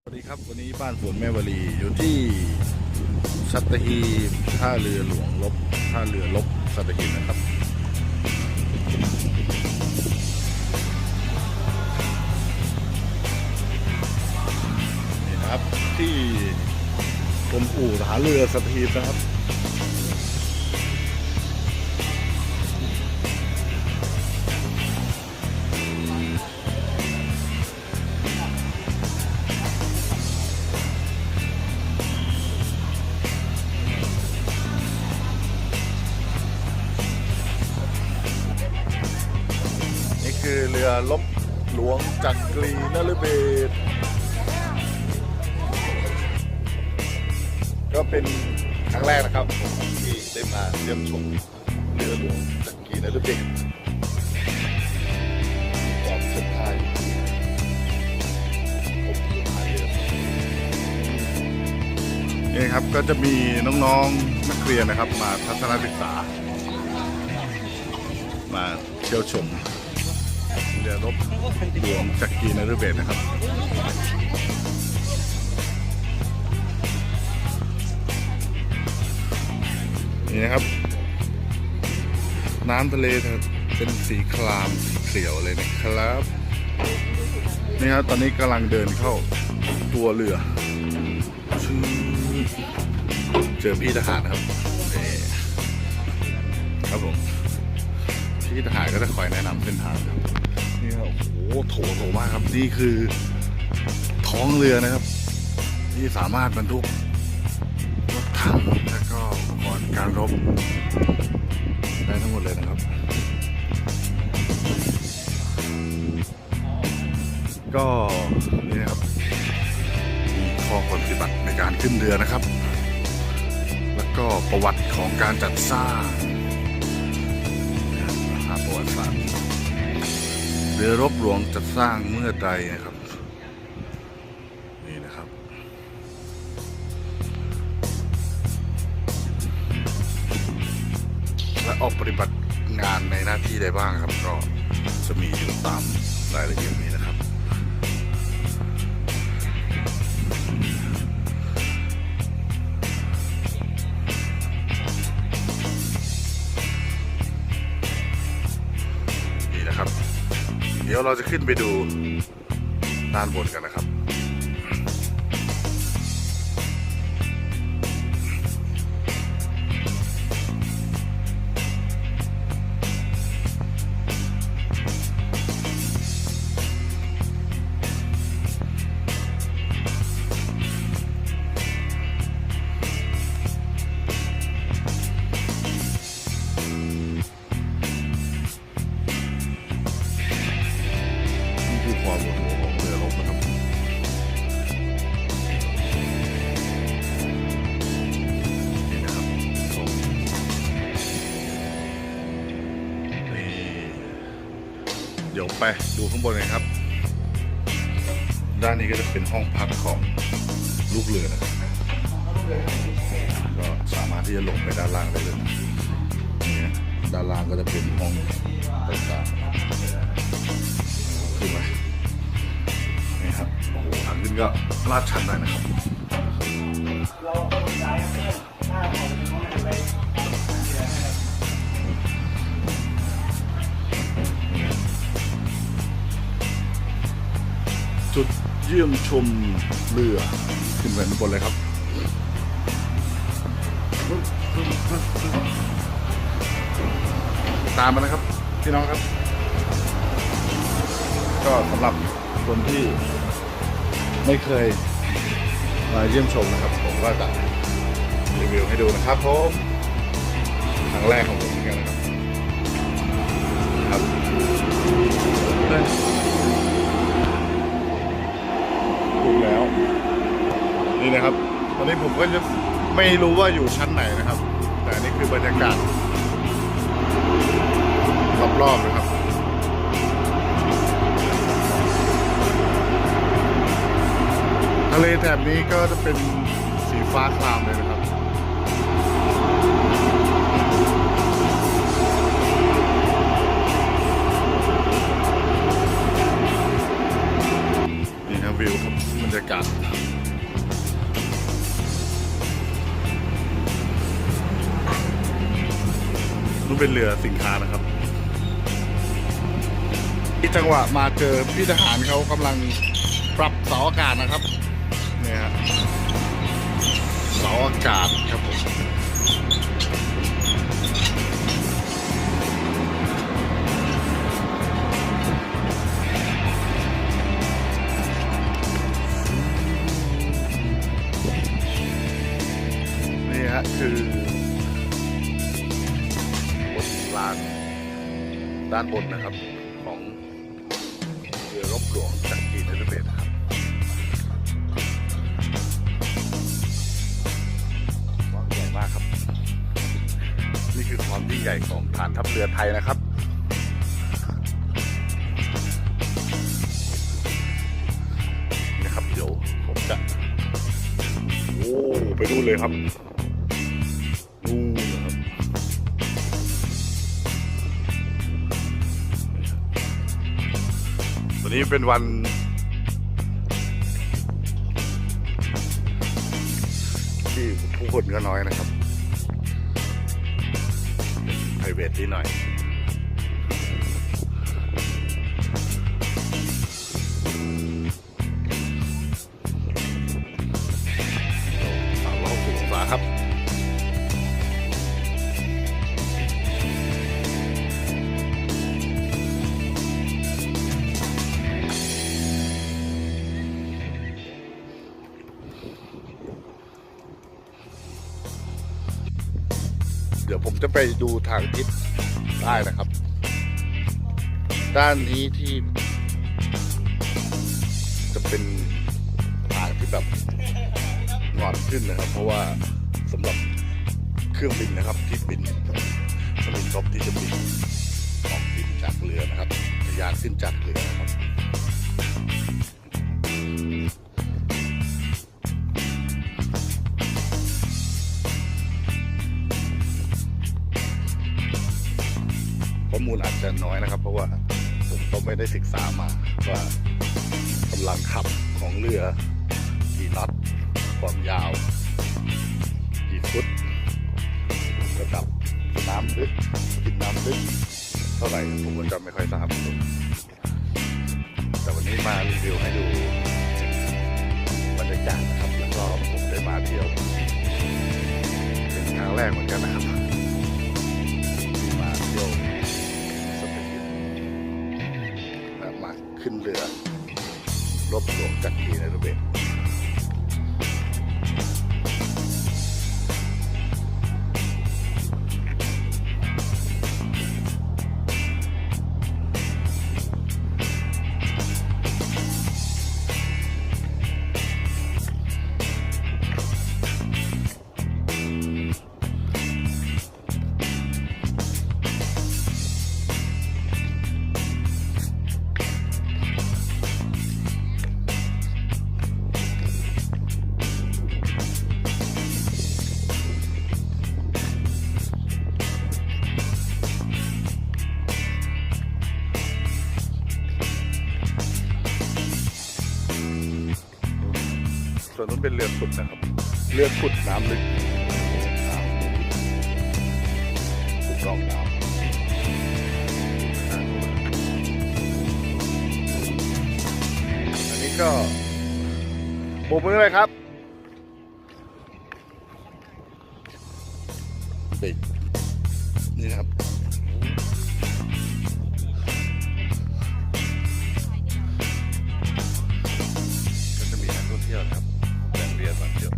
สวัสดีครับวันนี้บ้านสวนแม่วลีอยู่ที่สัตหีบท่าเรือหลวงลบท่าเรือลบสัตหีบนะครับนี่นะครับที่กรมอู่ทหารเรือสัตหีบนะครับคือเรือลบหลวงจักรีนฤเบศรก็เป็นครั้งแรกนะครับผมที่ได้มาเยี่ยมชมเรือหลวงจักรีนฤเบศรออกเส้นทางนี่ครับก็จะมีน้องๆนักเรียนนะครับมาทัศนศึกษามาเที่ยวชมเรือรบหลวงจักรีนฤเบศรนะครับนี่นะครับน้ำทะเลเป็นสีครามสีเขียวเลยนะครับนี่ครับตอนนี้กำลังเดินเข้าตัวเรือเจอพี่ทหารนะครับครับผมพี่ทหารก็จะคอยแนะนำเส้นทางครับนี่ครับโอ้โหโถมากครับนี่คือท้องเรือนะครับที่สามารถบรรทุกรถถังและก็อุปกรณ์การรบได้ทั้งหมดเลยนะครับก็นี่นะครับมีข้อปฏิบัติในการขึ้นเรือนะครับแล้วก็ประวัติของการจัดสร้างประวัติศาสตร์เรือรบหลวงจัดสร้างเมื่อใดนะครับนี่นะครับและออกปฏิบัติงานในหน้าที่ใดบ้างครับก็จะมีอยู่ตามรายละเอียดนี้นะครับเดี๋ยวเราจะขึ้นไปดูด้านบนกันนะครับความโหดของเรือรบนะครับนี่นะครับชมนี่เดี๋ยวไปดูข้างบนเลยครับด้านนี้ก็จะเป็นห้องพักของลูกเรือนะครับก็สามารถที่จะลงไปด้านล่างได้เลยนะนี่ด้านล่างก็จะเป็นห้องต่างๆขึ้นมานี่ครับโอ้โหทางขึ้นก็ลาดชันหน่อยนะครับจุดเยี่ยมชมเรือขึ้นไปข้างบนเลยครับตามมานะครับพี่น้องครับก็สำหรับคนที่ไม่เคยมาเยี่ยมชมนะครับผมก็จะรีวิวให้ดูนะครับผมครั้งแรกของผมเหมือนกันนะครับถูกแล้วนี่นะครับตอนนี้ผมก็จะไม่รู้ว่าอยู่ชั้นไหนนะครับแต่นี่คือบรรยากาศรอบๆนะครับทะเลแถบนี้ก็จะเป็นสีฟ้าครามเลยนะครับนี่ครับวิวครับบรร รยากาศนู่นเป็นเรือสินค้านะครับที่จังหวะมาเจอพี่ทหารเขากำลังปรับเสาอากาศนะครับเนี่ยฮะเสาอากาศครับผมนี่ฮะคือบนลานด้านบนนะครับของเรือรบหลวงจักรีนฤเบศรนะครับกว้างใหญ่มากครับนี่คือความยิ่งใหญ่ของฐานทัพเรือไทยนะครับนะครับเดี๋ยวผมจะโอ้ไปดูเลยครับนู่นนะครับวันนี้เป็นวันที่ผู้คนก็น้อยนะครับไพรเวทที่หน่อย360 องศาครับเดี๋ยวผมจะไปดูทางทิศใต้นะครับด้านนี้ที่จะเป็นทางที่แบบงอนขึ้นนะครับเพราะว่าสำหรับเครื่องบินนะครับที่บินเครื่องบินรบที่จะบินออกบินจากเรือนะครับทะยานขึ้นจากเรือนะครับข้อมูลอาจจะน้อยนะครับเพราะว่าผมก็ไม่ได้ศึกษามาว่ากำลังขับของเรือกี่น็อตความยาวกี่ฟุตระดับน้ำลึกกินน้ำลึกเท่าไหร่ผมก็จำไม่ค่อยทราบแต่วันนี้มารีวิวให้ดูบรรยากาศนะครับแล้วก็ผมได้มาเที่ยวเป็นครั้งแรกเหมือนกันนะครับที่มาเที่ยวสัตหีบและมาขึ้นเรือรบหลวงจักรีนฤเบศรส่วนนู้นเป็นเรือขุดนะครับเรือขุดน้ำลึกขุดร่องน้ำอันนี้ก็โบกมือเลยครับปิดนี่นะครับก็จะมีนักท่องเที่ยวครับเรียนมาเที่ยว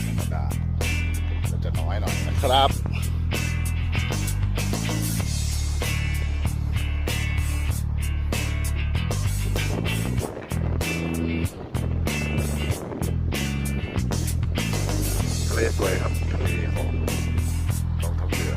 ธรรมดาจะน้อยหน่อยนะครับทะเลสวยครับทะเลของทัพเรือ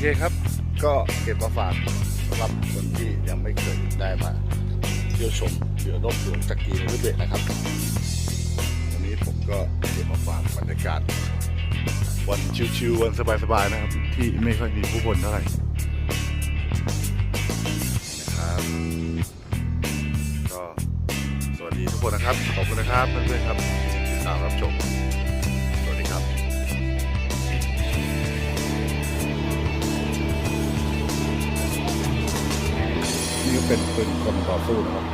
เคครับ ก็เก็บมาฝากสำหรับคนที่ยังไม่เคยได้มาเที่ยวชมเรือรบหลวงจักรีนฤเบศรนะครับวันนี้ผมก็เก็บมาฝากบรรยากาศวันชิวๆวันสบายๆนะครับที่ไม่ค่อยมีผู้คนเท่าไหร่นะครับก็สวัสดีทุกคนนะครับขอบคุณนะครับเพื่อนๆครับที่ติดตามรับชมสวัสดีครับนี่ก็เป็นปืนคนต่อสู้นะครับ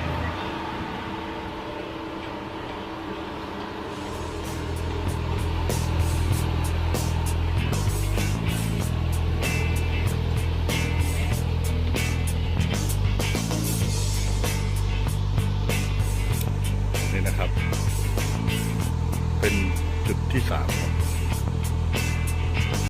นี่นะครับเป็นจุดที่3